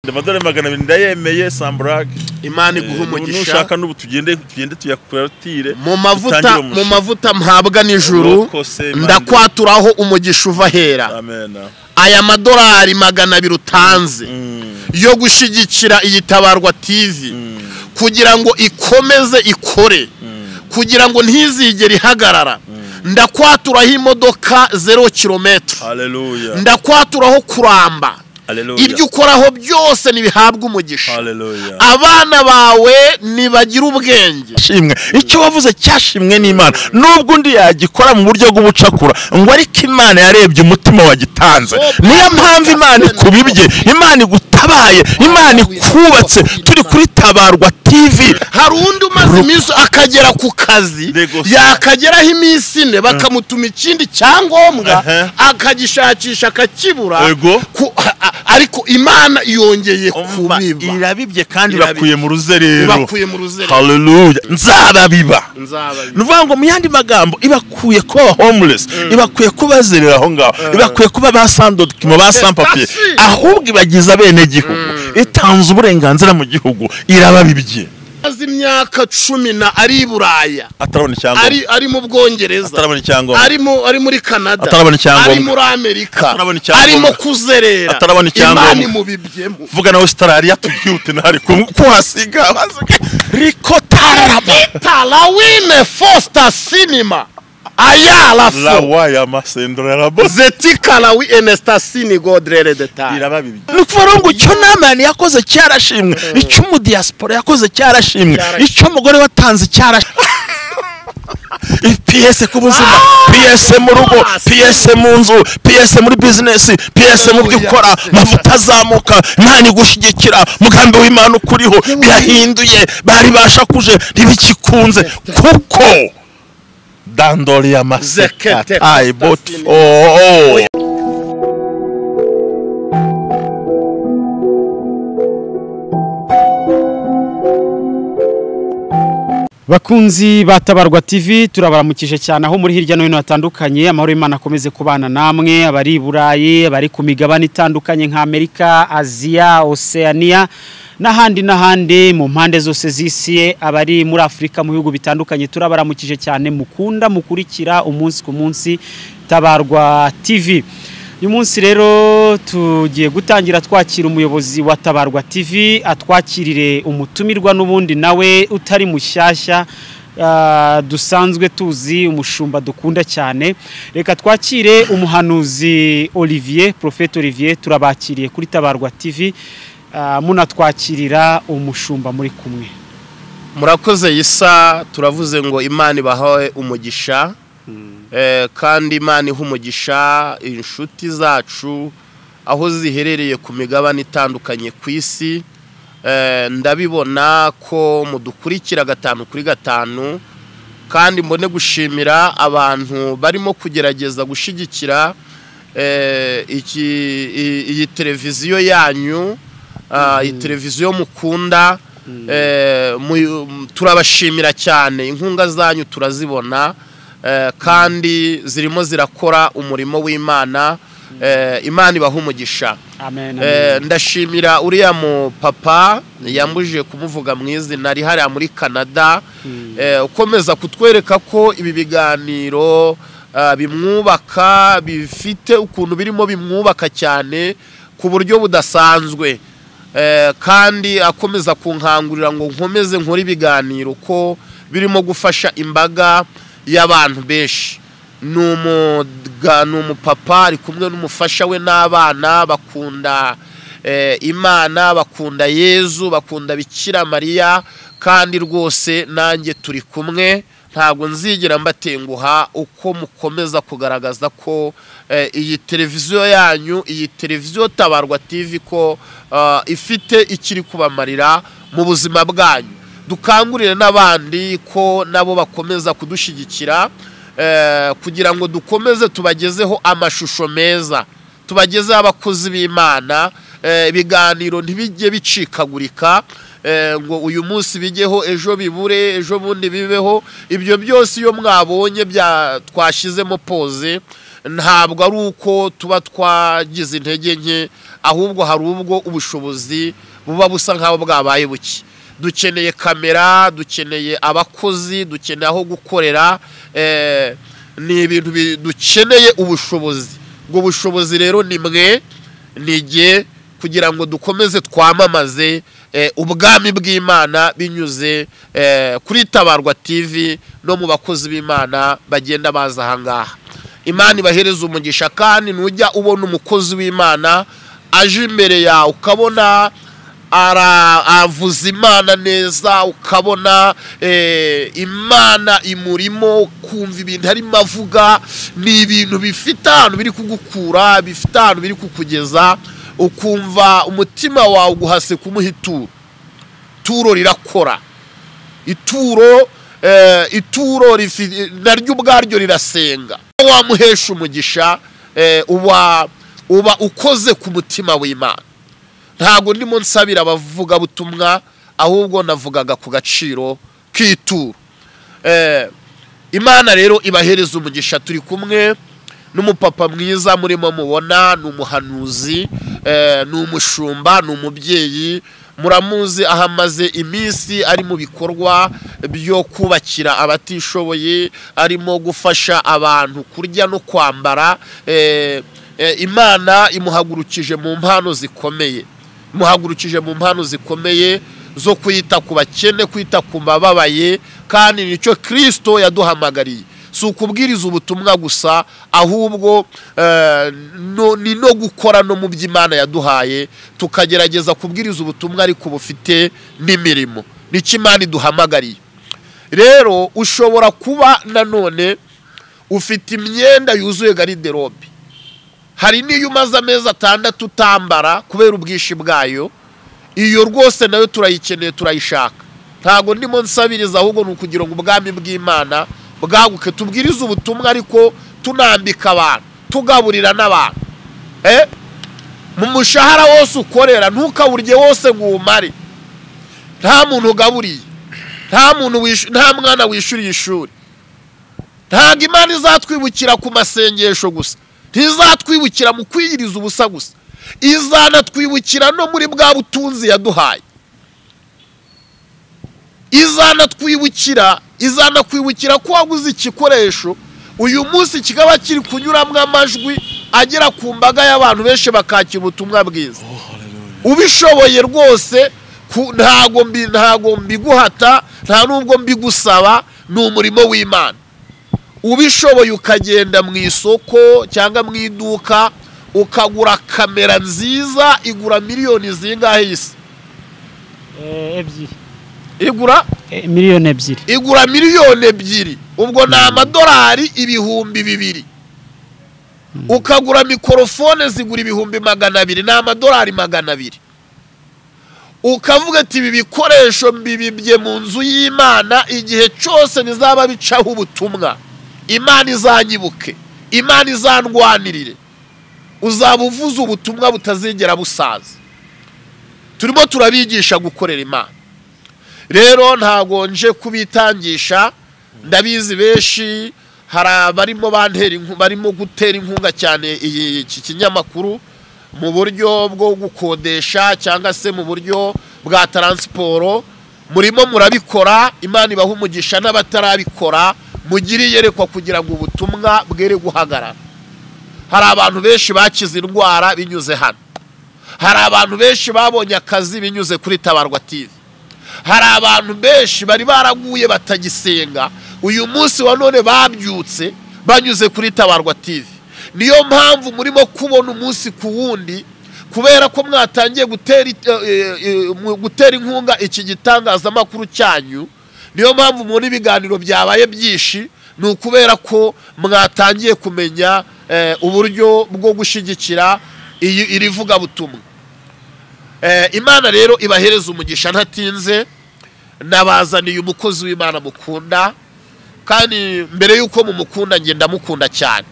Amadolari 200 ndayemeye Sambrag. Imana iguha umugisha. Nushaka n'ubu tugende tuyakuratire. Mu mavuta mpabwa n'ijuru ndakwaturaho umugisha uva hera. Amen. Aya madolari 200 utanze yo gushigikira iyi Tabarwa TV kugira ngo ikomeze ikore, kugira ngo ntizigere ihagarara. Ndakwaturaho imodoka 0 kilometero. Haleluya. Ndakwaturaho kuramba. Ibyo ukoraho byose nibihabwa umugisha. Abana bawe nibagira ubwenge. Shimwe icyo wavuze cyashimwe n'Imana nubwo undi yagikora mu buryo bw'ubucakura ngo ariko Imana yarebye umutima wagitanze. Niyo mpamvu Imana ikubibye, Imana igutabaye, Imana ikubatse. Turi kuri Tabarwa TV. Hari undi umaze iminsi akagera ku kazi yakageraho iminsi 4 bakamutuma ikindi cyangombwa akagishakisha akakibura ariko Imana yongeye kubiba. Irabibye kandi bakuye mu ruzerero. Haleluya. Nzababiba. Nuvuga ngo mu yandi magambo ibakuye kuba homeless, ibakuye kubazerera aho ngaho, ibakuye kuba basandodikimo basampapier, ahubwo ibagiza bene gihugu, itanze uburenganzira mu gihugu, irababibye. Azi imyaka 10 ari Buraya, atarabona icyangombwa, ari mu Bwongereza, atarabona icyangombwa, ari muri Canada, atarabona icyangombwa, ari muri Amerika, atarabona icyangombwa, arimo kuzerera, atarabona icyangombwa. Imana mubibyemo. Vuga na Australia tubyute ntari kuhasiga rikotaraba Talawine Foster Cinema ayala fo la waya masendora rabo zetika lawi enestasini godrere deta irababibye. Nukuvuga cyo namani yakoze cyarashimwe, icyo mu diaspora yakoze cyarashimwe, icyo mugore watanze cyarashimwe. PS ku buzima, PS mu rugo, PS mu nzu, PS muri business, PS mu byukora, mavuta azamuka, Imana igushigikira, mugambi w'Imana ukuriho birahinduye, bari bashakuje ntibikikunze kuko dandori ya maseke I bought for Bakunzi ba Tabarwa TV turabaramukije cyane aho muri hirya no hino hatandukanye. Amahoro y'Imana akomeze kubana namwe, abari i Burayi, abari ku migabane itandukanye nka Amerika, Asia, Oceania n'ahandi mu mpande zose z'isi, abari muri Afrika mu bihugu bitandukanye turabaramukije cyane. Mukunda mukurikira umunsi ku munsi Tabarwa TV. Uyu munsi rero tugiye gutangira twakira umuyobozi wa Tabarwa TV atwakirire umutumirwa n'ubundi nawe utari mushyashya dusanzwe tuzi, umushumba dukunda cyane. Reka twakire umuhanuzi Olivier, Prophete Olivier, turabakiriye kuri Tabarwa TV. Munatwakirira umushumba muri kumwe. Murakoze Isa, turavuze ngo Imana ibahawe umugisha. Kandi Imana ihumugisha inshuti zacu aho ziherereye ku migabane itandukanye ku isi. Ndabibona ko mudukurikira 5 kuri 5 kandi mbone gushimira abantu barimo kugerageza gushigikira iyi televiziyo yanyu, iyi televiziyo mukunda. Turabashimira cyane, inkunga zanyu turazibona kandi zirimo zirakora umurimo w'Imana. Imana ibahumugisha. Amen. Ndashimira uriya mu papa yambujije kumuvuga mu izina ari hariya muri Canada, ukomeza kutwereka ko ibi biganiro bimwubaka, bifite ukuntu birimo bimwubaka cyane ku buryo budasanzwe, kandi akomeza kunkangurira ngo nkomeze nkora ibiganiro ko birimo gufasha imbaga y'abantu benshi. Numupapa ari kumwe n'umufasha we n'abana bakunda Imana, bakunda Yezu, bakunda Bikira Mariya, kandi rwose nanjye turi kumwe. Ntabwo nzigera mbatenguha uko mukomeza kugaragaza ko iyi televiziyo yanyu, iyi televiziyo Tabarwa TV ko ifite ikiri kubamarira mu buzima bwanyu. Dukangurire n'abandi ko nabo bakomeza kudushigikira kugira ngo dukomeze tubagezeho amashusho meza, tubagezeho abakozi b'Imana. Ibiganiro ntibijye bicikagurika ngo uyu munsi bijyeho ejo bibure, ejo bundi bibeho. Ibyo byose iyo mwabonye twashizemo pause ntabwo ari uko tuba twagize intege nke, ahubwo hari ubwo ubushobozi buba busa nkaho bwabaye buke. Dukeneye kamera, dukeneye abakozi, dukeneye aho gukorera, ni ibintu dukeneye ubushobozi. Ubwo bushobozi rero ni mwe nige kugira ngo dukomeze twamamaze ubwami bw'Imana binyuze kuri Tabarwa TV no mu bakozi b'Imana bagenda baza ahangaha. Imana ibahereza umugisha, kandi nujya ubona umukozi w'Imana aje imbere yawe ukabona avuza Imana neza, ukabona Imana imurimo, kumva ibintu arimo avuga, ni ibintu bifite ahantu biri kugukura, bifite ahantu biri kukugeza, ukumva umutima wawe uguhase kumuha ituro. Ituro rirakora, ituro naryo ubwaryo rirasenga. Wamuhesha umugisha, uba ukoze ku mutima w'Imana. Ntabwo ndimo nsabira abavuga butumwa, ahubwo navugaga ku gaciro k'ituro. Imana rero ibahereza umugisha. Turi kumwe n'umupapa mwiza murimo mubona, ni umuhanuzi, ni umushumba, ni umubyeyi. Muramuzi ahamaze iminsi ari mu bikorwa byo kubakira abatishoboye, arimo gufasha abantu kurya no kwambara. Imana imuhagurukije mu mpano zikomeye, zo kwita ku bakene, kwita ku bababaye, kandi nicyo Kristo yaduhamagariye. Si ukubwiriza ubutumwa gusa, ahubwo ni no gukora no mu by'Imana yaduhaye, tukagerageza kubwiriza ubutumwa ariko bufite n'imirimo. Nicyo Imana iduhamagariye. Rero ushobora kuba nanone ufite imyenda yuzuye garderobe, hari n'iyo umaze amezi 6 utambara kubera ubwishi bwayo. Iyo rwose nayo turayikeneye, turayishaka. Ntago ndimo nsabiriza, ahubwo ni ukugira ngo ubwami bw'Imana bwaguke, tubwiriza ubutumwa ariko tunambika abantu, tugaburira n'abantu. Mu mushahara wose ukorera ntukaburye wose ngo umare. Nta muntu ugaburiye, nta mwana wishuriye ishuri. Ntago Imana izatwibukira ku masengesho gusa, ntizatwibukira mu kwiyiriza ubusa gusa, izanatwibukira no muri bwa butunzi yaduhaye. Izanakwibukira ko waguze ikikoresho uyu munsi kikaba kiri kunyuramwe amajwi agera ku mbaga y'abantu benshi bakakira ubutumwa bwiza. Ubishoboye rwose, ntago mbiguhata, nta nubwo mbigusaba, ni umurimo w'Imana. Ubishoboye ukagenda mu isoko cyangwa mu iduka ukagura kamera nziza, igura miliyoni zingahe isi? Ebyiri. Igura miliyoni 2. Igura miliyoni 2. Ubwo ni amadolari 200,000. Ukagura mikrofone zigura 200,000, ni amadolari 200. Ukavuga ati ibi bikoresho mbibibye mu nzu y'Imana, igihe cyose nizaba bicaho ubutumwa, Imana izanyibuke, Imana izandwanirire, uzaba uvuza ubutumwa butazigera busaza. Turimo turabigisha gukorera Imana. Rero ntago nje kubitangisha, ndabizi benshi hari abarimo barimo gutera inkunga cyane iki kinyamakuru mu buryo bwo gukodesha cyangwa se mu buryo bwa transport. Murimo murabikora, Imana ibaha umugisha. N'abatarabikora mugiri yerekwa kugira ngo ubutumwa bwere guhagarara. Hari abantu benshi bakize indwara binyuze hano, hari abantu benshi babonye akazi binyuze kuri Tabarwa TV, hari abantu benshi bari baraguye batagisenga, uyu munsi wa none babyutse banyuze kuri Tabarwa TV. Niyo mpamvu murimo kubona umunsi ku wundi, kubera ko mwatangiye gutera inkunga iki gitangazamakuru cyanyu. Niyo mpamvu muri ibiganiro byabaye byinshi, ni ukubera ko mwatangiye kumenya uburyo bwo gushyigikira iri vuga butumwa. Imana rero ibahereza umugisha. Ntatinze, nabazaniye umukozi w'Imana mukunda, kandi mbere yuko mumukunda nge ndamukunda cyane.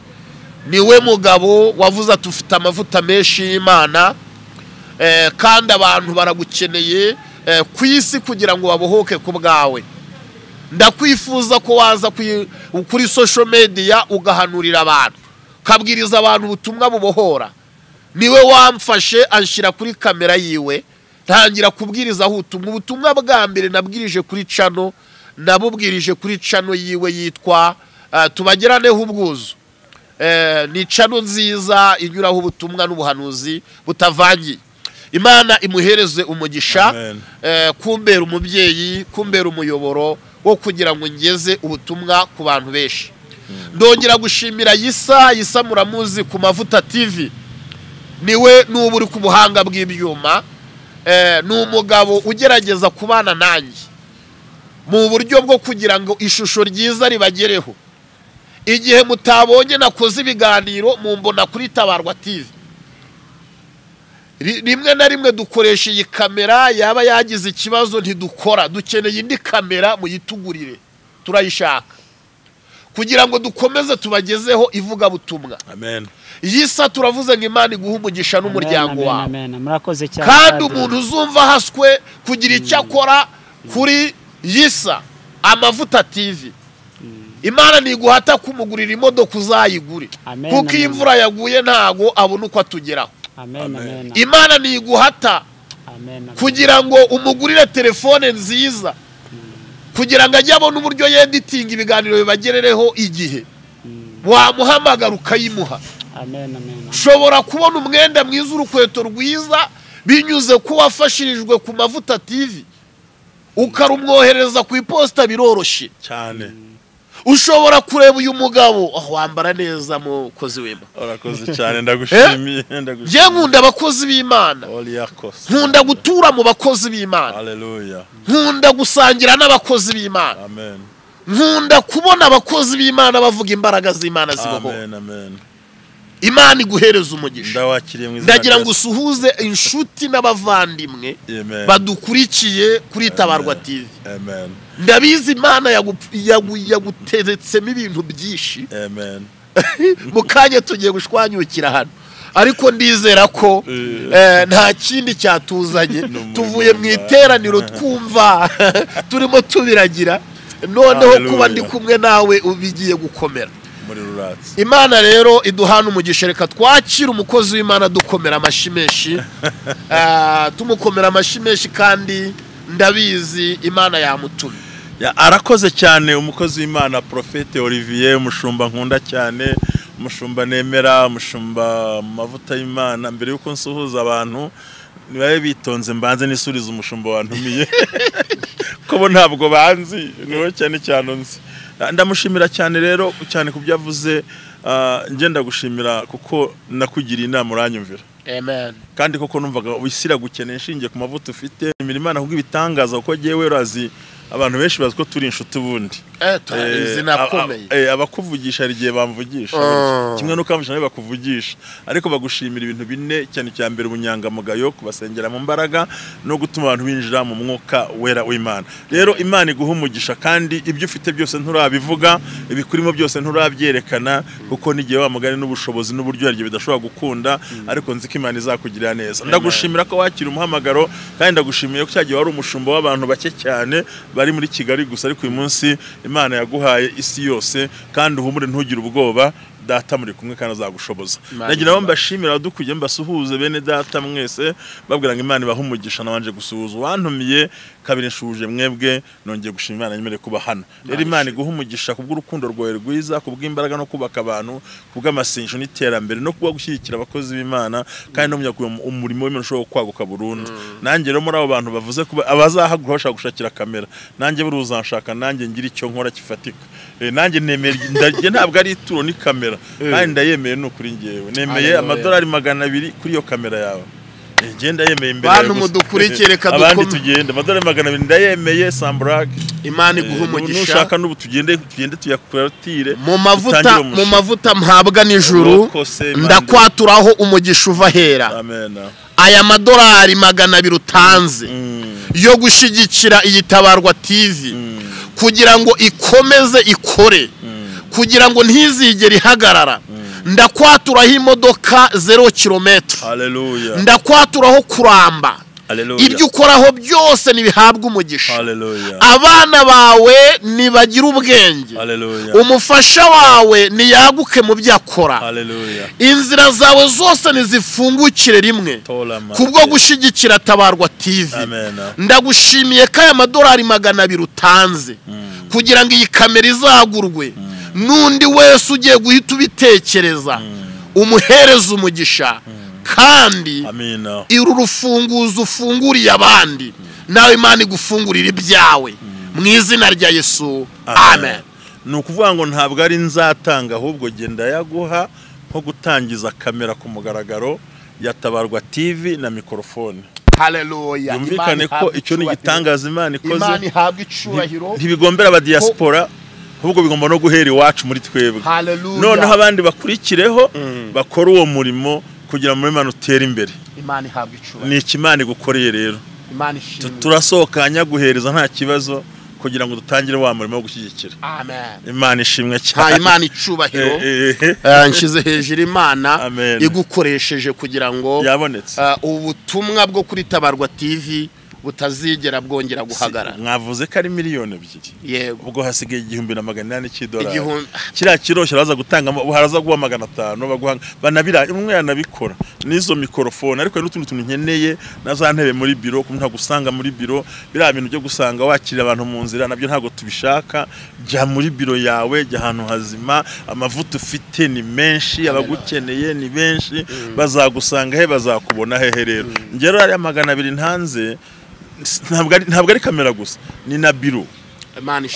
Niwe mugabo wavuze ati ufite amavuta menshi y'Imana, kandi abantu baragukeneye ku isi kugira ngo babohoke ku bwawe. Ndakwifuza ko waza kuri social media ugahanurira abantu, kabwiriza abantu ubutumwa bubohora. Niwe wamfashe anshyira kuri kamera yiwe ntangira kubwiriza ubutumwa bwa mbere nabwirije kuri channel, nabubwirije kuri channel yiwe yitwa Tubageraneho ubwuzu. Ni channel nziza inyuraho ubutumwa n'ubuhanuzi butavangiye. Imana imuhereze umugisha, kumbera umubyeyi, kumbera umuyoboro wo kugira ngo ngeze ubutumwa ku bantu benshi. Ndongera gushimira Yisa muramuzi ku Mavuta TV. Niwe n'ubu uri ku buhanga bw'ibyuma. Ni umugabo ugerageza kubana nanjye mu buryo bwo kugira ngo ishusho ryiza ribagereho. Igihe mutabonye nakoze ibiganiro mumbona kuri Tabarwa TV. Rimwe na rimwe dukoresha iyi kamera, yaba yagize ikibazo ntidukora, dukeneye indi kamera muyitugurire, turayishaka kugira ngo dukomeze tubagezeho ivuga butumwa. Amen. Yisa turavuze ngo Imana iguha umugisha n'umuryango wawe. Amen. Murakoze cyane. Kandi umuntu uzumva haswe kugira icyo akora kuri Yisa Amavuta TV. Imana niguhata kumugurira imodoka uzayigure. Kuko imvura yaguye ntago abona uko atugeraho. Amen. Imana niguhata kugira ngo umugurire telefone nziza, kugira ngo ajye abona uburyo yeditinga ibiganiro bibagerereho igihe. Wamuhamagara ukayimuha. Amen. Shobora kubona umwenda mwiza, urukweto rwiza binyuze ko wafashirijwe ku Mavuta TV, ukarumwohereza ku iposta biroroshye cyane. Ushobora kureba uyu mugabo wambara neza mukozi w'Imana. Urakoze cyane, ndagushimiye. Je nkunda abakozi b'Imana, nkunda gutura mu bakozi b'Imana. Haleluya. Nkunda gusangira n'abakozi b'Imana. Amen. Nkunda kubona abakozi b'Imana bavuga imbaraga z'Imana ziboho. Amen. Imana iguhereza umugisha. Ndawakiriye mu izina. Ndagira ngo usuhuze inshuti n'abavandimwe badukurikiye kuri Tabarwa TV. Amen. Ndabizi Imana yaguteretsemo ibintu byinshi. Amen. Mukanya tugiye gushwanyukira hano, ariko ndizera ko nta kindi cyatuzanye. Tuvuye mu iteraniro twumva turimo tubiragira, noneho kuba ndi kumwe nawe ubigiye gukomera. Imana rero iduhana umugisha. Reka twakira umukozi w'Imana dukomera amashyi menshi, tumukomera amashyi menshi, kandi ndabizi Imana yamutumye. Arakoze cyane umukozi w'Imana Prophete Olivier, umushumba nkunda cyane, umushumba nemera, umushumba Mavuta y'Imana. Mbere yuko nsuhuza abantu nibaye bitonze mbanze nisuriza umushumba wantumiye ko ntabwo banzi, niwe cyane nzi. Ndamushimira cyane rero cyane kubyavuze. Ngenda gushimira kuko nakugiriye inama uranyumvira. Amen. Kandi koko numvaga wisira gukeneye shingiye ku mavuta ufite imirimo Imana kubwo ibitangaza, kuko jewe urazi abantu benshi baziko turi inshuti bundi. Zinakomeye. Abakuvugisha rigiye bamvugisha. Kimwe nuko amujana bakuvugisha, ariko bagushimira ibintu bine cyane cya mbere: ubunyangamugayo, kubasengera mu mbaraga, no gutuma abantu binjira mu mwuka wera w'Imana. Rero Imana iguha umugisha, kandi ibyo ufite byose nturabivuga, ibikurimo byose nturabyerekana, kuko nigiye wamugane n'ubushobozi n'uburyo yaryo bidashobora gukunda, ariko nzi ko Imana izakugirira neza. Ndagushimira ko wakira umuhamagaro, kandi ndagushimiye ko cyagiye wari umushumba w'abantu bake cyane bari muri Kigali gusa, ariko uyu munsi Imana yaguhaye isi yose, kandi uhumure ntugire ubwoba. Data muri kumwe kandi azagushoboza. Nagira ngo mbashimira dukujye mbasuhuze bene data mwese, babwira ngo Imana ibaha umugisha. Nabanje gusuhuza wantumiye, kabiri nshuje mwebwe, nongeye gushima Imana nyemere kuba hano. Rero Imana iguha umugisha kubw'urukundo rwawe rwiza, kubw'imbaraga no kubaka abantu, kubw'amasengesho n'iterambere, no kuba gushyigikira abakozi b'Imana, kandi no munyakuye umurimo w'Imana ushobora kwaguka burundu. Nanjye rero muri abo bantu bavuze kuba abazahagura bashaka gushakira kamera, nanjye buruzanshaka, nanjye ngira icyo nkora kifatika. Nanjye nemeye, ntabwo ari ituro ni kamera, kandi ndayemeye n'ukuri ngewe nemeye amadolari 200 kuri iyo kamera yawe. Ngenda yemeye imbere bantu mudukurikire, reka abandi tugende amadolari 200 ndayemeye. Sambrag Imana iguha umugisha. Nushaka n'ubu tugende tuyakuratire mu mavuta mpabwa n'ijuru, ndakwaturaho umugisha uva hera. Amen. Aya madolari 200 utanze yo gushigikira iyi Tabarwa TV, kugira ngo ikomeze ikore, kugira ngo ntizigere ihagarara. Ndakwaturaho imodoka 0 kilometero. Haleluya. Ndakwaturaho kuramba, ibyo ukoraho byose nibihabwa umugisha. Hallelujah. Abana bawe nibagira ubwenge. Hallelujah. Umufasha wawe niyaguke mu byo akora. Hallelujah. Inzira zawe zose nizifungukire rimwe kubwo gushigikira Tabarwa TV. Amen. Ndagushimiye ko aya madolari 200 utanze kugira ngo iyi kamera izagurwe. Nundi wese ugiye guhita ubitekereza umuhereza umugisha kandi iru rufunguzo ufunguriye abandi nawe Imana igufungurira ibyawe mu izina rya Yesu. Amen. Nukuvuga ngo ntabwo ari nzatanga ahubwo genda yaguha nko gutangiza kamera ku mugaragaro ya Tabarwa TV na mikrofone. Hallelujah. Yumvikane ko icyo ni gitangaza Imana ikoze. Imana ihabwa icubahiro. Ntibigombera aba diaspora ahubwo bigomba no guhera iwacu muri twebwe. Noneho abandi bakurikireho bakora uwo murimo kugira ngo Imana utere imbere. Imana ihabwa icubahiro. Ni ikimana gukoreye rero. Imana ishimwe. Turasokanya guhereza nta kibazo kugira ngo dutangire wa murimo wo gushyigikira. Amen. Imana ishimwe cyane. Ha Imana icubahiro. Nshize hejuru Imana igukoresheje kugira ngo yabonetse ubutumwa bwo kuri Tabarwa TV butazigera bwongera guhagara. Mwavuze ko ari miliyoni 2. Yego. Ubwo hasigaye $1,800 cy'idolari. Kira kiroshye baza gutanga haraza guha 500 baguha banabira umwe yanabikora. Nizo mikrofone ariko n'utundi tuntu nkeneye naza ntebe muri biro kumwe gusanga muri biro bira bintu byo gusanga wakira abantu mu nzira nabyo ntago tubishaka. Jya muri biro yawe jya ahantu hazima amavuta ufite ni menshi abagukeneye ni benshi bazagusanga he bazakubona hehe rero. Ngero ari 200 ntanze ntabwo ari kamera gusa ni na biro.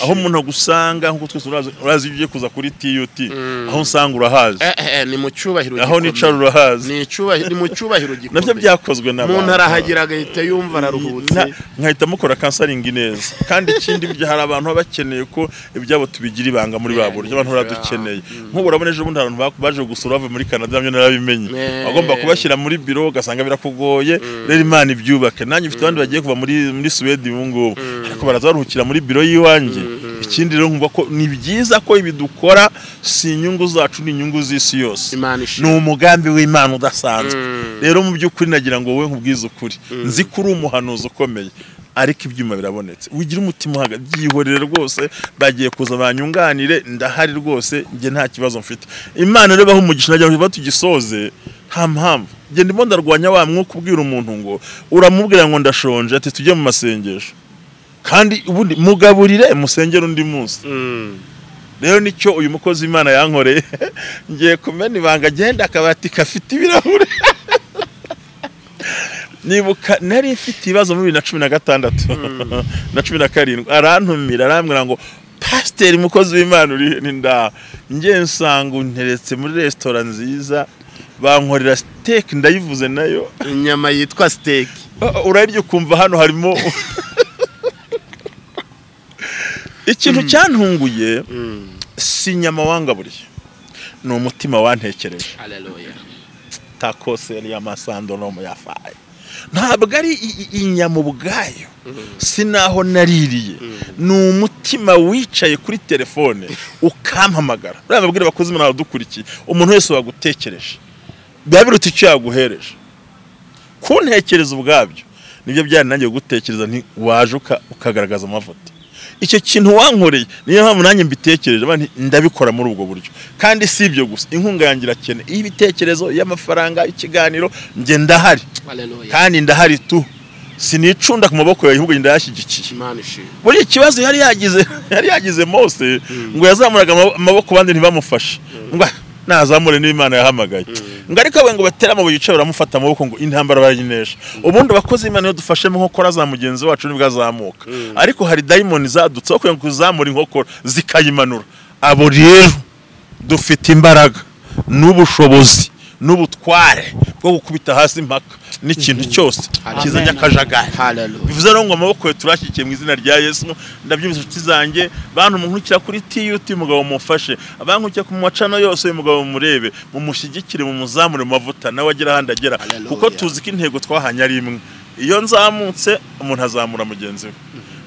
Aho umuntu agusanga nkuko twese urazi ugiye kuza kuri TUT aho usanga urahazi ni mu cyubahiro aho nicara urahazi ni mu cyubahiro gikomeye. Navyo byakozwe n'abantu. Umuntu arahagira agahita yumva araruhutse nkahita mukora counseling neza kandi ikindi byo hari abantu bakeneye ko ibyabo tubigira ibanga muri baburi abantu baradukeneye. Nk'ubu urabona ejo bundi abantu baje gusura bave muri Canada byo narabimenye agomba kubashyira muri biro gasanga birakugoye rero Imana ibyubake. Nanjye mfite abandi bagiye kuva muri Sweden ubungubu ariko barazaruhukira muri biro yiwanjye. Ikindi rero ngumva ko ni byiza ko ibidukora si inyungu zacu ni inyungu z'isi yose. Ni umugambi w'Imana udasanzwe. Rero mu by'ukuri nagira ngo wowe nkubwize ukuri nzi kuri umuhanuzi ukomeye ariko ibyuma birabonetse ugira umutima uhaga byihorere rwose bagiye kuza banyunganire ndahari rwose nge nta kibazo mfite. Imana rero baho umugisha najya batugisoze nta mpamvu nge ndimo ndarwanya wa mwuka ubwira umuntu ngo uramubwira ngo ndashonje ati tujye mu masengesho kandi ubundi mugaburire musengera undi munsi. Rero nicyo uyu mukozi Imana yankoreye ngiye kumena ibanga agenda akabati kafite ibirahure. Nibuka nari mfite ibibazo mu 2016 na 17 arantumira arambwira ngo pastor mukozi w'Imana uri nda ngiye nsanga unteretse muri restaurant nziza bankorera steak ndayivuze nayo inyama yitwa steak uraryo kumva hano harimo ikintu cyantunguye si nyama wangaburiye ni umutima wantekereje. Hallelujah. Takose ya masando no muyafaye ntabwo ari inyama ubwayo sinaho naririye ni umutima wicaye kuri telefone ukampamagara urababwira bakoze Imana dukurikiye umuntu wese wagutekereje byabiruta icyo yaguhereje kuntekereza ubwabyo nibyo byari nanjye gutekereza nti waje ukagaragaza amavuta. Icyo kintu wankoreye niyo mpamvu nanjye mbitekereje abandi ndabikora muri ubwo buryo kandi si ibyo gusa inkunga yangira cyane ibitekerezo y'amafaranga ikiganiro nge ndahari kandi ndahari tu sinicunda ku maboko yawe ahubwo ndayashyigikiye. Buri kibazo yari yagize Mose ngo yazamuraga amaboko bandi ntibamufashe ngo nazamure n'Imana yahamagaye ngariko we ngo batera mu bice baramufata amaboko ngo intambara barayinesha. Ubundi bakoze Imana yo dufashemo nkokora za mugenzi wacu nibwo azamuka ariko hari diamond zadutse ko kuzamura inkokora zikayimanura. Abo rero dufite imbaraga n'ubushobozi n'ubutware bwo gukubita hasi impaka n'ikintu cyose kizajya kajagari. Bivuze rero ngo amaboko ye turashyikiye mu izina rya Yesu. Ndabyumvise inshuti zanjye bantu umuntu kuri TUT mugabo mufashe abankukira ku macano yose uyu mugabo murebe mumushyigikire mu muzamure mavuta nawe agira handi agera kuko tuzi ko intego twahanya ari imwe. Iyo nzamutse umuntu azamura mugenzi we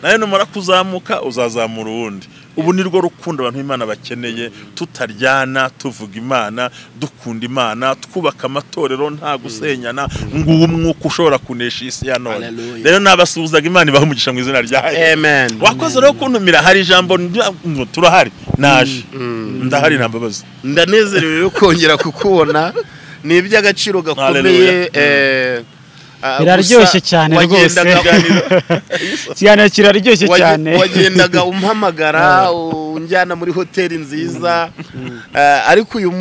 nawe numara kuzamuka uzazamura uwundi ubu ni rwo rukundo abantu Imana bakeneye, tutaryana tuvuga Imana, dukunda Imana, twubaka amatorero nta gusenyana, nguwo umwuka ushobora kunesha isi ya none. Rero nabasuhuzaga Imana ibaha umugisha mu izina rya Yesu. Amen. Wakoze rero kuntumira, hari ijambo turahari, naje ndahari ntambabazi. Ndanezerewe yo kongera kukubona, ni iby'agaciro gakomeye. Biraryoshye cyane rwose. Cyane kiraryoshye cyane. Wagendaga umpamagara unjyana muri hoteli nziza, ariko uyu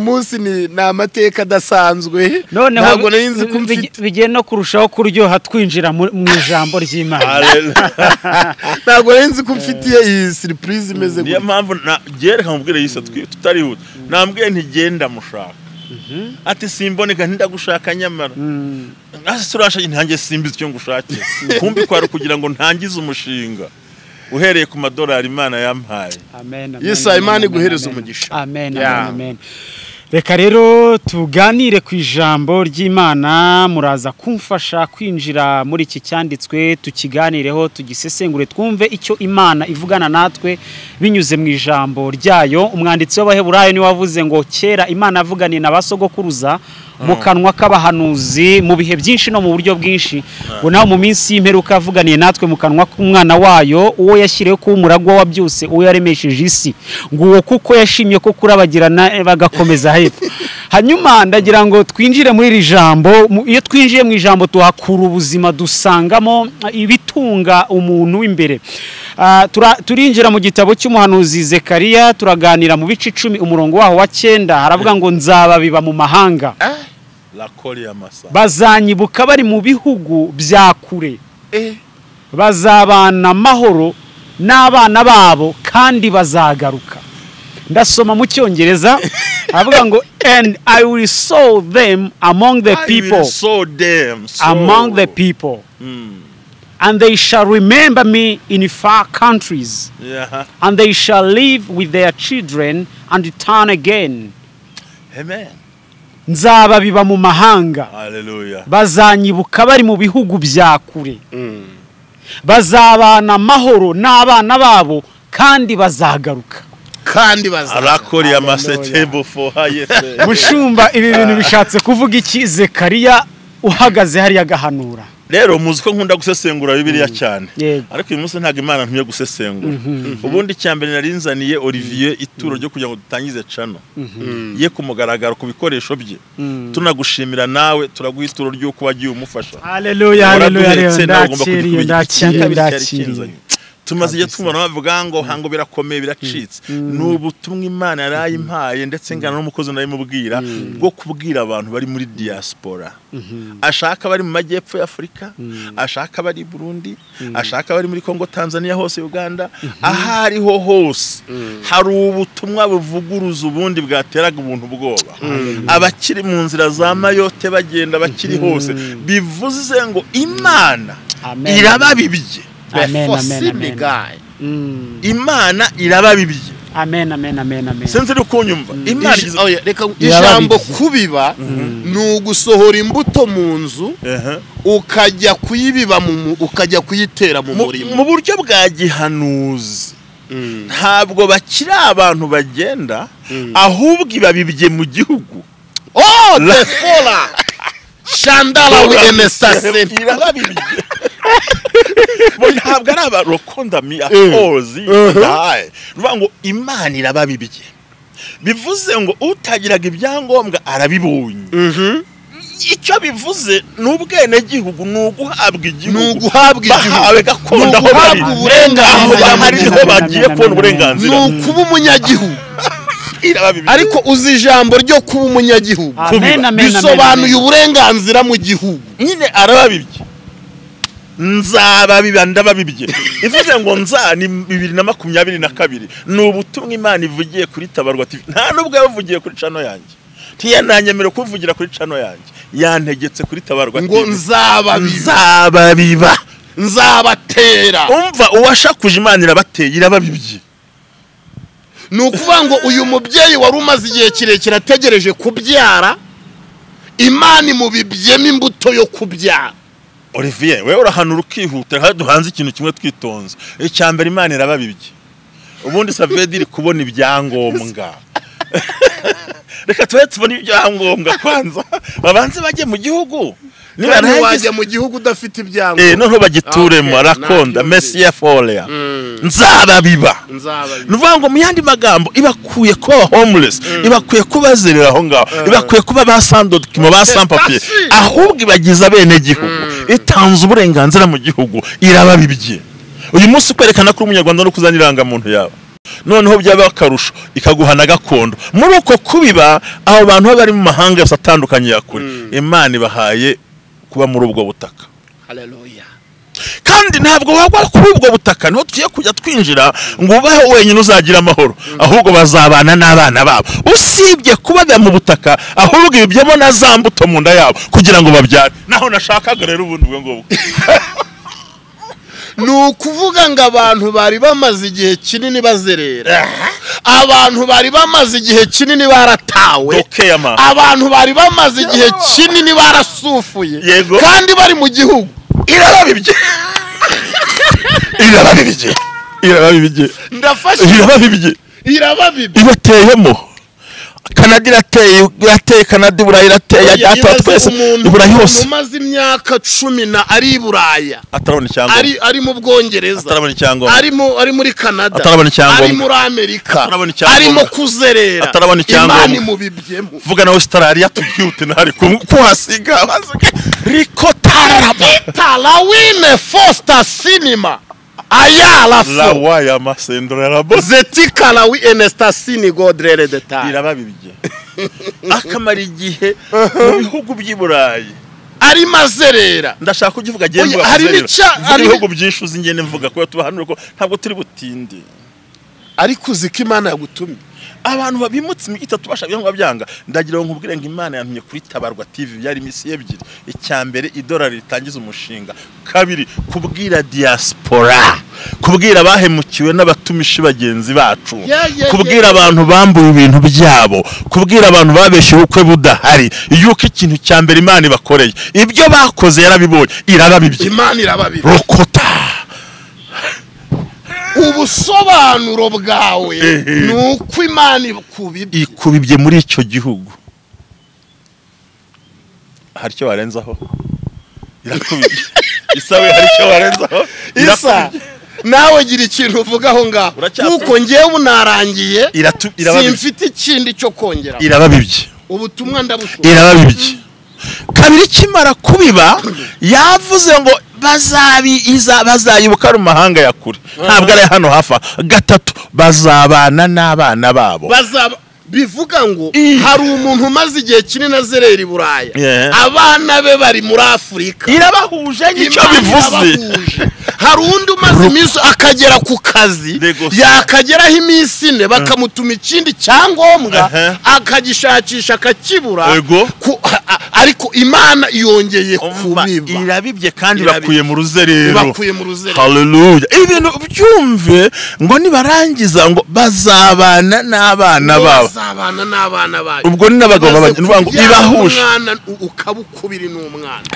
munsi ni amateka adasanzwe. Ntabwo narinzi ko bigiye no kurushaho kuryoha twinjira mu ijambo ry'Imana. Ntabwo narinzi ko mfitiye iyi surprise imeze niyo mpamvu gereka mubwire yise tutarihuta, nambwiye ntigenda mushaka. Ati simboneka ntindagushaka nyamara. Ase turashaka ntange simbizi cyo ngushake. Kumbi kwari kugira ngo ntangize umushinga. Uhereye ku madolari Imana yampaye. Amen. Yesu Imana iguhereza umugisha. Amen. Amen. Reka rero tuganire ku ijambo ry'Imana, muraza kumfasha kwinjira muri iki cyanditswe, tukiganireho, tugisesengure, twumve icyo Imana ivugana natwe binyuze mu ijambo ryayo. Umwanditsi w'Abaheburayo ni wavuze ngo kera Imana yavuganiye n'abasogokuruza mu kanwa k'abahanuzi mu bihe byinshi no mu buryo bwinshi, ngo naho mu minsi y'imperuka yavuganiye natwe mu kanwa k'umwana wayo, uwo yashyiriyeho kuba umuragwa wa byose, uwo yaremesheje isi, ngo uwo kuko yashimye ko kurabagirana bagakomeza hepfo. Hanyuma ndagira ngo twinjire muri iri jambo. Iyo twinjiye mu ijambo tuhakura ubuzima, dusangamo ibitunga umuntu w'imbere. Turinjira mu gitabo cy'umuhanuzi Zekariya, turaganira mu bice 10 umurongo waho wa 9, haravuga ngo nzababiba mu mahanga, bazanyibuka bari mu bihugu bya kure, bazabana amahoro n'abana babo kandi bazagaruka. Ndasoma mu Cyongereza avuga ngo and I will sow them among the people, among the people, and they shall remember me in far countries, and they shall live with their children and turn again. Amen. Nzababiba mu mahanga, Hallelujah. Bazanyibuka bari mu bihugu bya kure, bazabana amahoro n'abana babo kandi bazagaruka. Kandi arakori amasetebo fohaye. Mushumba, ibi bintu bishatse kuvuga iki? Zekariya uhagaze hari agahanura. Rero muzi ko nkunda gusesengura Bibiliya cyane, ariko uyu munsi ntago Imana ntumye gusesengura. Ubundi cyambere narinzaniye Olivier ituro ryo kugira ngo dutangize channel ye kumugaragara ku bikoresho bye, tunagushimira nawe turaguha ituro ryo kuba agiye umufasha. Haleluya, haleluya. Ndakiriye. Tumaze igihe twumva bavuga ngo hango birakomeye biracitse. N'ubutumwa Imana yaraye impaye, ndetse ngana n'umukozi ndayimubwira bwo kubwira abantu bari muri diaspora. Ashaka bari mu majyepfo ya Afrika, ashaka bari Burundi, ashaka bari muri Kongo, Tanzania, hose Uganda, ahariho hose hari ubutumwa buvuguruza ubundi bwateraga ubuntu bwoba. Abakiri mu nzira za Mayotte bagenda bakiri hose, bivuze ngo Imana irababibye. Amen, amen, amen. Imana irababibye. Amen, amen, amen, amen. Senze rukunyumva Imana reka ijambo kubiba nugusohora imbuto mu nzu, ukajya kuyibiba ukajya kuyitera mu murimo mu buryo bwa gihanuzi. Ntabwo bakira abantu bagenda, ahubwo ibabibye mu gihugu. Oh, the fola Shandala w'enestasem irababibye. Ntabwo ari abarokonda mi akozi ndaye. Ruvuga ngo Imana irababibye, bivuze ngo utagiraga ibyangombwa arabibonye. Icyo bivuze n'ubwene gihugu, n'uguhabwa igihugu, bahawe gakondo aho bari, aho bagiye kubona uburenganzira, n'ukuba umunyagihugu. Ariko uzi ijambo ryo kuba umunyagihugu bisobanuye uburenganzira mu gihugu. Nyine arababibye. Nzababiba ndababibye. Ivuze ngo nza ni 2022, n'ubutumwa Imana ivugiye kuri Tabarwa TV. Nta nubwo yavugiye kuri channel yanjye, ntiyananyemera kuvugira kuri channel yanjye, yantegetse kuri Tabarwa TV ngo nzababiba, nzabatera. Umva, uwashakuje Imana irabateye, irababibye. Nukuvuga ngo uyu mubyeyi wari umaze igihe kirekire ategereje kubyara, Imana imubibyemo imbuto yo kubyara. Olivier wewe urahanura ukihuta kandi duhanze ikintu kimwe twitonze icyambere Imana irababibye ubundi Savediri kubona ibyangombwa reka tubone ibyangombwa kwanza babanze bajye mu gihugu niba wajya mu gihugu udafite ibyangombwa noneho bagituremo arakonda Messiah folia nzababiba nuvuga ngo mu yandi magambo ibakuye kuba homeless ibakuye kubazerera aho ngaho ibakuye kuba ba sans document ba sans papier ahubwo ibagiza bene gihugu itanze uburenganzira mu gihugu irababibye uyu munsi kwerekana ko umunyarwanda no kuzaniranga muntu yawe noneho byaba akarusho ikaguhana gakondo muri uko kubiba abo bantu bari mu mahanga yose atandukanye yakuri Imana ibahaye kuba muri ubwo butaka. Haleluya. Kandi ntabwo wagwa kuri ubwo butaka niho tugiye kujya twinjira ngo ubaho wenyine uzagira amahoro ahubwo bazabana n'abana babo usibye kuba mu butaka ahubwo ibyemo na za mbuto mu nda yabo kugira ngo babyare naho nashakaga rero ubundi bwo ngobwo nukuvuga ngo abantu bari bamaze igihe kinini bazerera abantu bari bamaze igihe kinini baratawe abantu bari bamaze igihe kinini barasufuye kandi bari mu gihugu irababibye irababibye ndafashe irababibye ibateyemo Kanadi irateye Kanadi Burayi irateye ajya twese Burayi hose umaze imyaka 10 ari Buraya atarabona icyango ari mu Bwongereza atarabona icyango ari muri Kanada atarabona icyango ari muri Amerika ari mu kuzerera atarabona icyango Imana mubibyemo vuga na Australia tubyute ntari kuhasiga rikotarama Talawine Foster Cinema Ayala fo la waya masendra la bo zetika la wi enestasini godrere de ta irababibye akamara igihe mu bihugu by'Iburayi ari mazerera ndashaka kugivuga gengo ari bihugu byinshi uzingene mvuga ko tubahanura ko ntabwo turi butinde ariko uzika Imana yagutumye abantu babimutse itatu bashabye ngo byanga ndagira ngo nkubwire ngo Imana yantumye kuri Tabarwa TV yari misi ebyiri icyambere idolari ritangiza umushinga kabiri kubwira diaspora kubwira bahemukiwe n'abatumishi bagenzi bacu kubwira abantu bambuye ibintu byabo kubwira abantu babeshe ubukwe budahari yuko ikintu cyambere Imana ibakoreye ibyo bakoze yarabibonye irababibye Imana irababibye rokota ubusobanuro bwawe nuko Imana ikubibye muri icyo gihugu hari cyo warenzaho irakubibye isawe hari cyo warenzaho isa nawe gira ikintu uvugaho ngaho kuko ngiye unarangiye simfite ikindi cyo kongera irababibye ubutumwa ndabushoboye irababibye kabiri kimara kubiba yavuze ngo bazayibuka mu mahanga ya kure ntabwo ari hano hafa gatatu bazabana n'abana babo bivuga ngo hari umuntu umaze igihe kinini azerera Buraya abana be bari muri Afrika irabahuje nicyo bivuze hari undi umaze iminsi akagera ku kazi yakageraho iminsi ine bakamutuma ikindi cyangombwa akagishakisha akakibura ariko Imana yongeye kubiba irabibye kandi bakuye mu ruzerero haleluya ibintu byumve ngo nibarangiza ngo bazabana n'abana babo abana n'abana bayo ubwo ni nabagabo bavuga ngo ibahusha umwana ukabukubiri n'umwana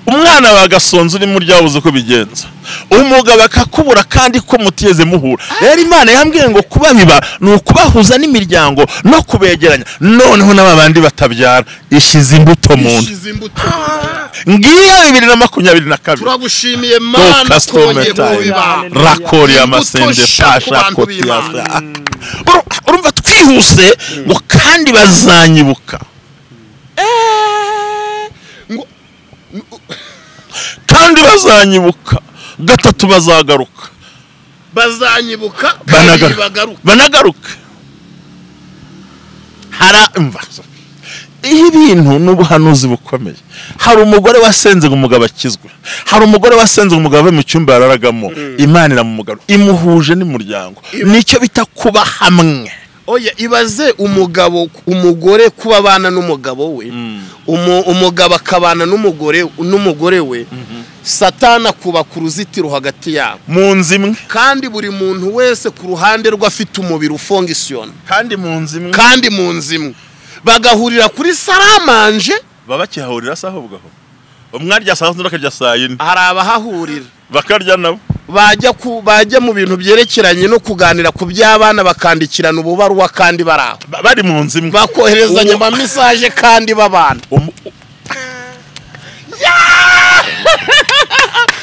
umwana bagasonza uri muri ryabuze ko bigenza umugabo akakubura kandi ko mutiyeze muhura rero Imana yambwiye ngo kubabiba ni ukubahuza n'imiryango no kubegeranya noneho n'abandi batabyara ishize imbuto mu nda ngiye 2022 turagushimiye Mana twongeye kubiba rakori amasende pasha kotiasa urumva twihuse ngo kandi bazanyibuka kandi bazanyibuka gatatu bazagaruka bazanyibuka banagaruka haramva ibintu n'ubuhanuzi bukomeye hari umugore wasenze ngo umugabo akizwe hari umugore wasenze ngo umugabo mu cyumba yararagamo Imana iramumugaro imuhuje n'umuryango nicyo bita kuba hamwe oya ibaze umugore kuba abana n'umugabo we umugabo akabana n'umugore we Satana kuba ku ruzitiro hagati yabo mu nzu imwe kandi buri muntu wese ku ruhande rwe afite umubiri ufongisiona kandi mu nzu imwe bagahurira kuri saramanje babakihahurira se ahubwo umwarya saa 3 n'akarya saa 4 hari abahahurira bakarya nabo bajya mu bintu byerekeranye no kuganira ku by'abana bakandikirana ububaruwa kandi baraho bari mu nzu imwe bakoherezanya ama message kandi babana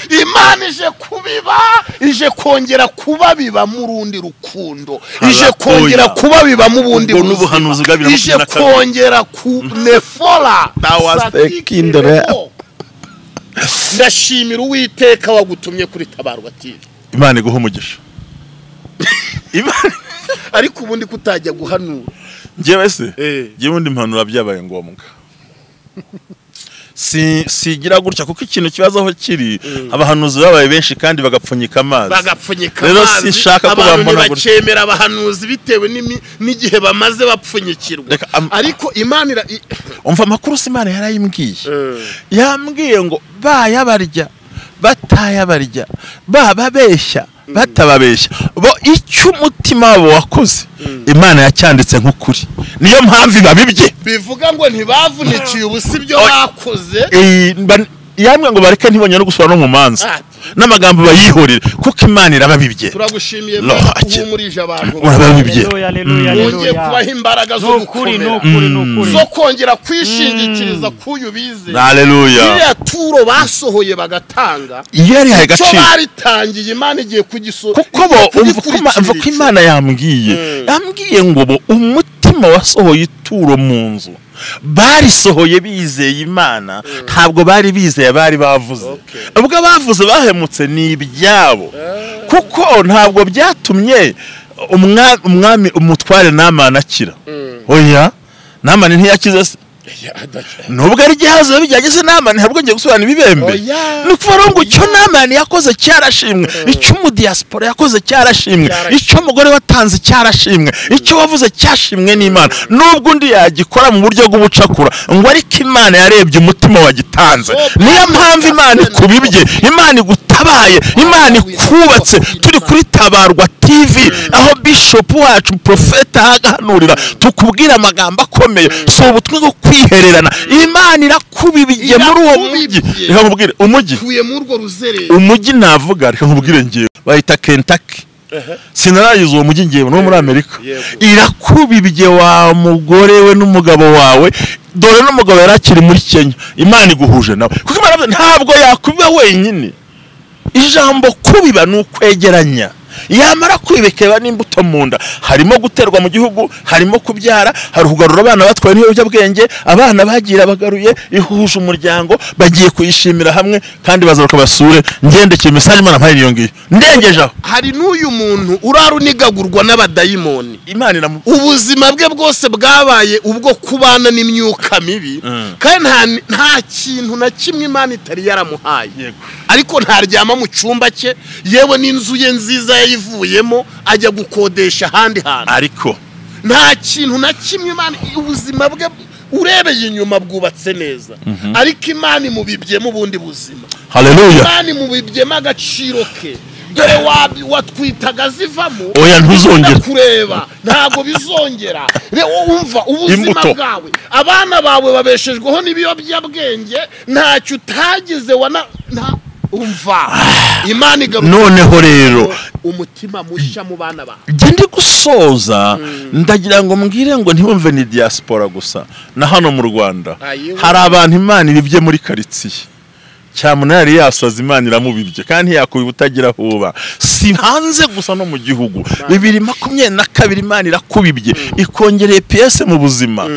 Imana ije kubiba ije kongera kubabiba mu rundi rukundo ije kongera kubabiba mu bundi n'ubuhanuzi bwa ije kongera kunefora ndashimira Uwiteka wagutumye kuri Tabarwa TV. Imana iguha umugisha. Ariko ubundi kutajya guhanura ngewe se ngewe undi mpanura byabaye ngombwa sigira gutya kuko ikintu kibazo aho kiri abahanuzi babaye benshi kandi bagapfunyika amazi rero sinshaka ko bambona gutya bacemera abahanuzi bitewe n'igihe bamaze bapfunyikirwa ariko Imana umva makuru Imana yarayimbwiye yambwiye ngo bayabarya batayabarya bababeshya batababeshya bo icyo umutima wabo wakoze Imana yacyanditse nk'ukuri niyo mpamvu babibye bivuga ngo ntibavunikiye ubusibyo bakoze yamwe ngo bareke ntibonye no gusura no mu manza n'amagambo bayihorire kuko Imana irababibye turagushimiye umurije abantu urababibye ngiye kubaha imbaraga zo gukomera zo kongera kwishingikiriza kuyubize haleluya iriya turo basohoye bagatanga yari hagaciro cyo baritangiye Imana igiye kugisura kuko bo umva ko Imana yambwiye ngo bo umutima wasohoye ituro mu nzu barisohoye bizeye Imana ntabwo bari bizeye bari bavuze ubwo bavuze bahemutse ni ibyabo kuko ntabwo byatumye umwami umutware n'Amana akira oya n'Amana ntiyakize nubwo ari gihazo bijyageze n'Amana ntabwo ngiye gusobanura ibibembe nukuvuga ngo cyo n'Amana yakoze cyarashimwe icyo mu diaspora yakoze cyarashimwe icyo mugore watanze cyarashimwe icyo wavuze cyashimwe n'Imana nubwo undi yagikora mu buryo bw'ubucakura ngo ariko Imana yarebye umutima wagitanze niyo mpamvu Imana ikubibye Imana igutabaye Imana ikubatse turi kuri Tabarwa TV aho bishop wacu Prophete agahanurira tukubwira amagambo akomeye so ubutwe bwo kwihererana Imana irakubibye muri uwo mujyi reka nkubwire umujyi kuye mu rwo ruzereye umujyi navuga reka nkubwire ngiye bayita Kentucky sinarayize uwo mujyi ngiye no muri Amerika irakubibye wa mugore we n'umugabo wawe dore n'umugabo yarakiri muri Kenya Imana iguhuje nawe kuko Imana ntabwo yakubiba wenyine ijambo kubiba n'ukwegeranya yamara kwibekeba n'imbuto munda harimo guterwa mu gihugu harimo kubyara hari kugarura abana batwaye n'ibiyobyabwenge abana bagira bagaruye ihuje umuryango bagiye kuyishimira hamwe kandi bazaruka basure ngendekeye message Imana mpaye niyo ngiyo ndengeje hari n'uyu muntu urarunigagurwa n'abadayimoni Imana ubuzima bwe bwose bwabaye ubwo kubana n'imyuka mibi kandi nta kintu na kimwe Imana itari yaramuhaye ariko ntaryama mu cyumba cye yewe n'inzu ye nziza yivuyemo ajya gukodesha handi hantu ariko nta kintu na kimwe Imana ubuzima bwe urebeye inyuma bwubatse neza ariko Imana imubibyemo ubundi buzima haleluya Imana imubibyemo agaciro ke dore watwitaga zivamo oya ntuzongera kureba ntago bizongera umva ubuzima bwawe abana bawe babeshejweho n'ibiyobyabwenge ntacyo utagize umva Imana igaruka noneho rero umutima mushya mu bana ba ndi gusoza ndagira ngo mbwire ngo ntibumve ni diaspora gusa na hano mu Rwanda hari abantu Imana ibibye muri karitsiye cyamunari yasaza Imana iramubibye kandi yakubiye utagira huba si hanze gusa no mu gihugu 2022 Imana irakubibye ikongereye PS mu buzima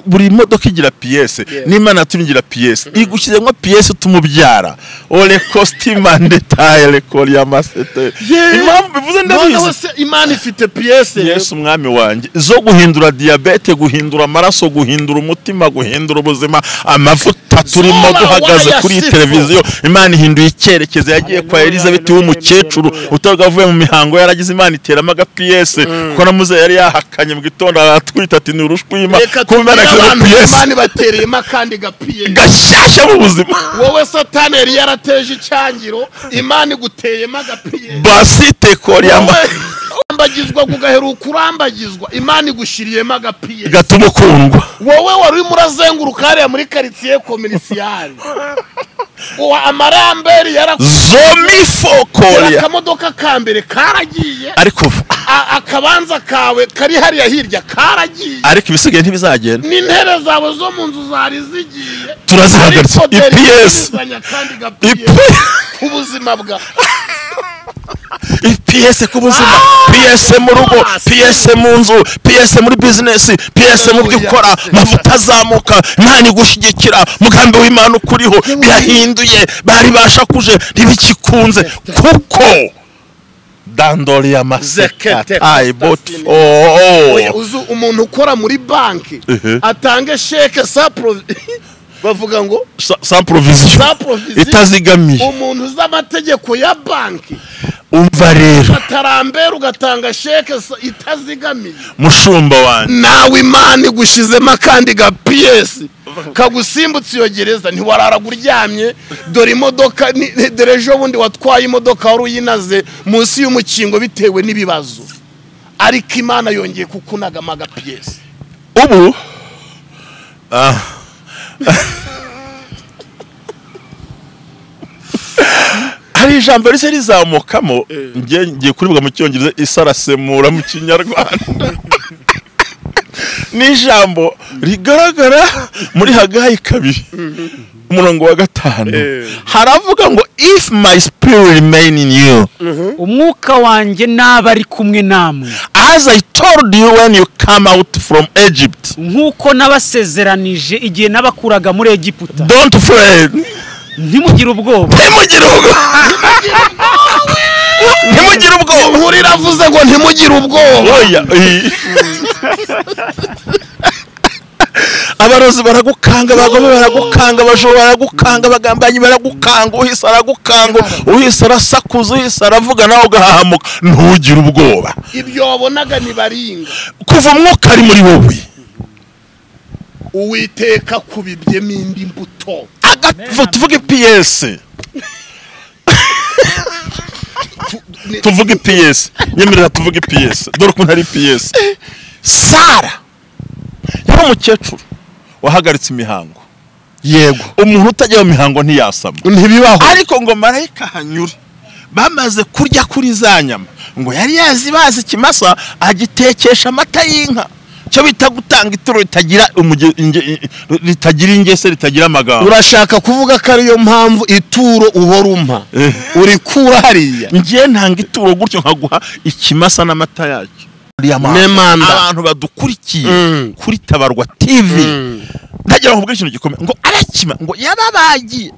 buri modoka igira PS n'Imana turingira PS igushyiremo PS tumubyara ole costume ndetaye kori ya masete impamvu bivuze ndabizi Imana ifite PS Yesu umwami wanjye zo guhindura diabete guhindura amaraso guhindura umutima guhindura ubuzima amavuta turimo duhagaze kuri televiziyo Imana ihinduye icyerekezo yagiye kwa Elizabeth w'umukecuru utagavuye mu mihango yaragize Imana iterama aga PS kuko namuze yari yahakanye mu gitondo atwita ati ni urushwima kumana PS Imana batereyema kandi ga PS gashyashya mu buzima wowe Satani yari yarateje icyangiro Imana iguteyema aga PS basite kori ambagizwa kugaheruka urambagizwa Imana igushiriyemo agapiye gatuma ukundwa wowe wari murazenguruka hariya muri quartier commercial uwa amarambere zomifokolia akamodoka kambere karagiye ariko akabanza kawe kari hariya hirya karagiye ariko ibisigaye ntibizagenda n'intebe zawe zo mu nzu zari zigiye turazihagaritse IPS ubuzima bwa PS kubuzima PS mu rugo PS mu nzu PS muri business PS mu byukora mavuta azamuka Imana igushigikira mugambi w'Imana ukuriho birahinduye bari bashakuje ntibikikunze kuko dandori ya masekete bot uzu umuntu ukora muri banki atange sheke bavuga ngo sans provision itazigamiye umuntu uz'amategeko ya banki umva rero atarambera ugatanga sheke itazigamiye mushumba wanjye nawe Imana igushizemo kandi ga PS kagusimbutse iyo gereza ntiwarara guryamye dore imodoka dore ejo bundi watwaye imodoka wari uyinaze munsi y'umukingo bitewe n'ibibazo ariko Imana yongeye kukunagama ga PS ubu hari ijambo rise rizamukamo ngiye kuribwa mu cyongereza isarasemura mu kinyarwanda ni ijambo rigaragara muri Hagayi 2 umurongo wa 5 haravuga ngo if my spirit remain in you umwuka wanjye naba ari kumwe namwe as I told you when you come out from Egypt nkuko nabasezeranije igihe nabakuraga muri Egiputa don't afraid ntimugire ubwoba ntimugire ubwoba inkuru iravuze ngo ntimugire ubwoba oya abarozi baragukanga abagome baragukanga abajura baragukanga abagambanyi baragukanga uhise aragukanga uhise arasakuza uhise aravuga nawe ugahahamuka ntugire ubwoba ibyo wabonaga nibaringa kuva umwuka ari muri wowe Uwiteka kubibyemo indi mbuto tuvuge PS tuvuge PS nyemerera tuvuge PS dore ko ntari PS Sara yari umukecuru wahagaritse imihango yego umuntu utajya mu mihango ntiyasama ntibibaho ariko ngo marayika hanyure bamaze kurya kuri za nyama ngo yari yazibaza ikimasa agitekesha amata y'inka cyo bita gutanga ituro ritagira ingese ritagira amagambo urashaka kuvuga ko ariyo mpamvu ituro uhora umpa uri kura hariya ngiye ntanga ituro gutyo nkaguha ikimasa n'amata yacyo abantu badukurikiye kuri Tabarwa TV ndagira ngo ikintu gikomeye ngo arakima ngo yababagiye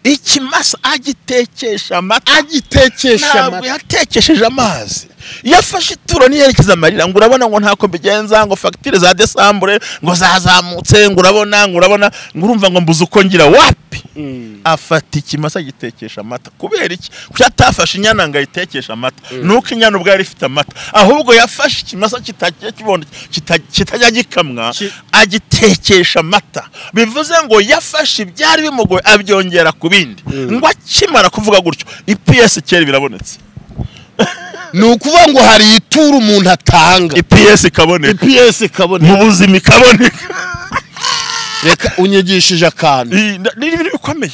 ikimasa agitekesha amata ntabwo yatekesheje amazi yafashe ituro niyerekeza amarira ngo urabona ngo ntako mbigenza ngo fagitire za Desambre ngo zazamutse ngo urabona ngo urumva ngo mbuze uko ngira wapi afata ikimasa gitekesha amata kubera iki cyatafashe inyana ngo ayitekesha amata nuko inyana ubwo yari ifite amata ahubwo yafashe ikimasa kitagiye kibondo kitajya gikamwa agitekesha amata bivuze ngo yafashe ibyari bimugoye abyongera ku bindi ngo akimara kuvuga gutyo IPS kera birabonetse nukuvuga ngo hari ituru umuntu atanga IPS ikaboneka mu buzima ikaboneka reka unyigishije akantu ni ibintu bikomeye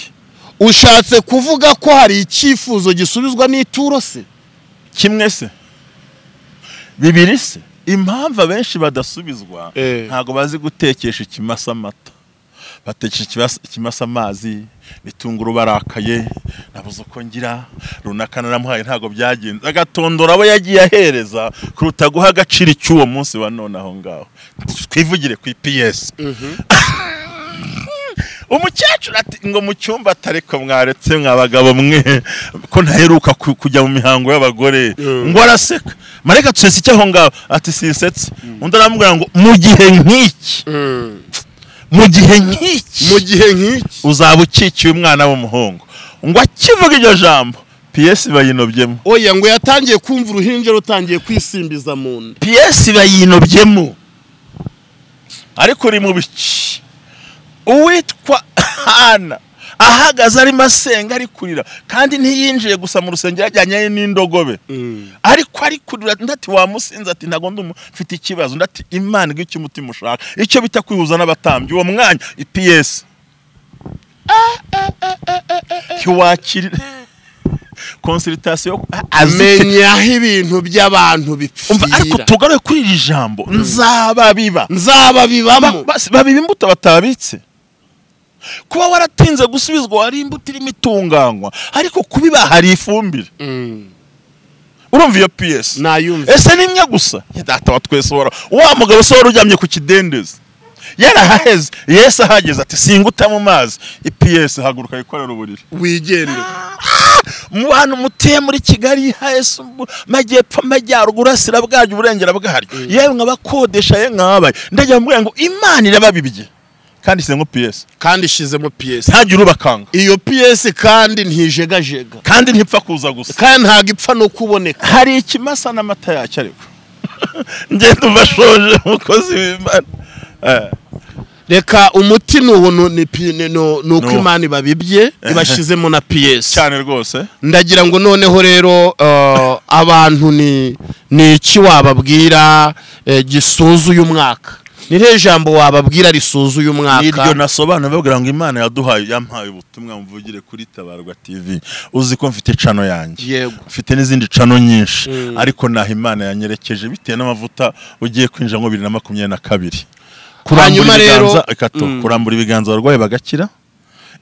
ushatse kuvuga ko hari icyifuzo gisubizwa n'ituro se kimwe se bibiri se impamvu abenshi badasubizwa ntago bazi gutekesha ikimasa amata batekesha ikimasa amazi bitunguru barakaye nabuze uko ngira runaka naramuhaye ntago byagenze agatondora abo yagiye ahereza kuruta guha agaciro icyuwo munsi wa none aho ngaho twivugire ku IPS umukecuru ati ngo mu cyumba atareko mwaretse mwabagabo mwe ko ntaheruka kujya mu mihango y'abagore ngo araseka mareka tusese icyaho ngaho ati sisetse undi aramubwira ngo mu gihe nk'iki uzaba ukikiye umwana w'umuhungu ngo akivuga iryo jambo PS bayinobyemo oya ngo yatangiye kumva uruhinja rutangiye kwisimbiza mu nda PS bayinobyemo ariko uri mu biki uwitwa Hana ahagaze arimo asenga ari kurira kandi ntiyinjiye gusa mu rusengero ajyanye n'indogobe ariko ari kurira ndati wamusinze ati ntago mfite ikibazo ndati Imana icyo umutima ushaka icyo bita kwihuza n'abatambyi uwo mwanya PS kiwakirira consultation amenya ibintu by'abantu bipfira ariko tugare kuri iri jambo nzababibamo babiba imbuto batabitse kuba waratinze gusubizwa wari imbuto irimo itunganywa ariko kubiba hari ifumbire urumva iyo PS nayumva ese nimwe gusa data wa twese wa mugabo so warujyamye ku kidendezi yaraheze Yesu ahageze ati singuta mu mazi PS haguruka ikorera uburiri wigende mu bantu muteye muri Kigali Yesu majyepfo majyaruguru asira bwaje uburengera bwahari yewe nkabakodesha ye nkabaye ndajya mubwira ngo Imana irababibye kandi sengo PS kandi shizemo PS ntagira urubakanga iyo PS kandi ntijegajega kandi ntipfa kuza gusa kandi ntagipfa no kuboneka hari ikimasa n'amata yacyo ariko ngende ubashoje mukozi w'Imana reka umuti nuko Imana ibabibye ibashizemo na PS cyane rwose ndagira ngo noneho rero abantu ni iki wababwira gisoza uyu mwaka nire jambo wababwira risoza uyu mwaka iryo nasobanura bavugira ngo Imana yampaye ubutumwa mvugire kuri Tabarwa TV uzi ko mfite cano yanjye yego mfite n'izindi cano nyinshi ariko naho Imana yanyerekeje bitewe n'amavuta ugiye kwinjira ngo 2022 hanyuma rero kurambura ibiganza abarwayi bagakira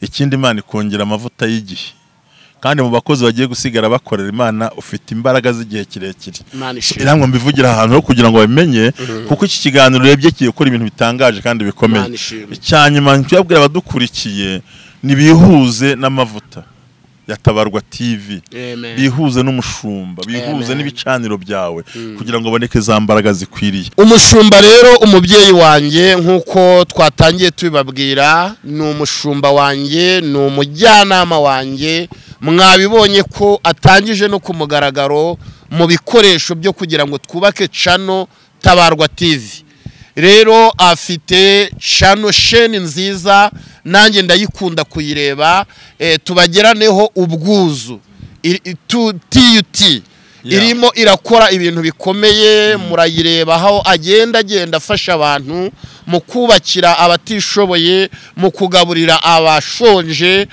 ikindi Imana ikongera amavuta y'igihe kandi mu bakozi bagiye gusigara bakorera Imana ufite imbaraga z'igihe kirekire iramwe mbivugira ahantu ho kugira ngo babimenye kuko iki kiganiro urebye kiye gukora ibintu bitangaje kandi bikomeye icyanyuma ntiyabwira abadukurikiye nibihuze n'amavuta ya Tabarwa TV bihuze n'umushumba bihuze n'ibicaniro byawe kugira ngo boneke za mbaraga zikwiriye umushumba rero umubyeyi wanjye nkuko twatangiye tubibabwira ni umushumba wanjye ni umujyanama wanjye mwabibonye ko atangije no ku mugaragaro mu bikoresho byo kugira ngo twubake cano Tabarwa TV rero afite channel sheni nziza nanjye ndayikunda kuyireba tubageraneho ubwuzu TUT irimo irakora ibintu bikomeye murayireba aho agenda afasha abantu mu kubakira abatishoboye mu kugaburira abashonje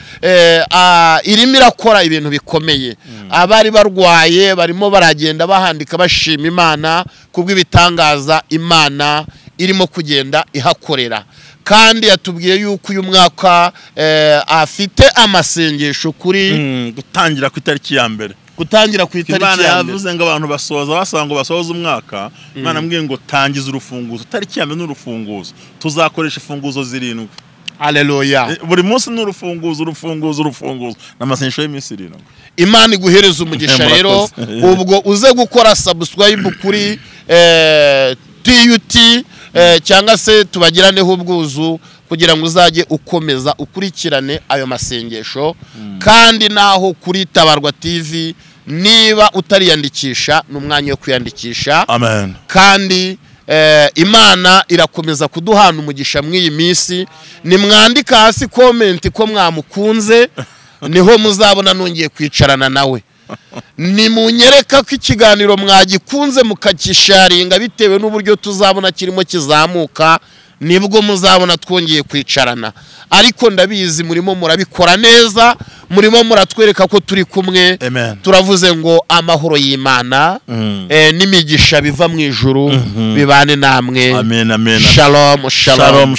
irimo irakora ibintu bikomeye abari barwaye barimo baragenda bahandika bashima Imana kubw'ibitangaza Imana irimo kugenda ihakorera kandi yatubwiye yuko uyu mwaka afite amasengesho kuri gutangira ku itariki ya mbere gutangira ku itariki ya mbere yavuze ngo abantu basoza basanga basoza umwaka Imana mbwiye ngo tangiza urufunguzo itariki ya mbere n'urufunguzo tuzakoresha ifunguzo 7 Haleluya buri munsi n'urufunguzo n'amasengesho y'iminsi 7 Imana iguhereza umugisha rero ubwo uze gukora subscribe kuri TUT cyangwa se tubagiraneho ubwuzu kugira ngo uzajye ukomeza ukurikirane ayo masengesho kandi naho kuri Tabarwa TV niba utariyandikisha n'umwanya wo kwiyandikisha amen kandi Imana irakomeza kuduhana umugisha mw'iyi minsi nimwandika hasi comment ko mwamukunze niho muzabona nongeye kwicarana nawe nimunyereka ko ikiganiro mwagikunze mukakisharinga bitewe n'uburyo tuzabona kirimo kizamuka nibwo muzabona twongeye kwicarana ariko ndabizi murimo murabikora neza murimo muratwereka ko turi kumwe turavuze ngo amahoro y'Imana n'imigisha biva mu ijuru bibane namwe amen shalom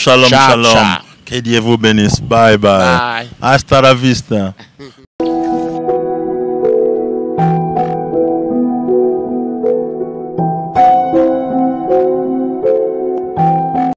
que Dieu vous bénisse bye hasta la vista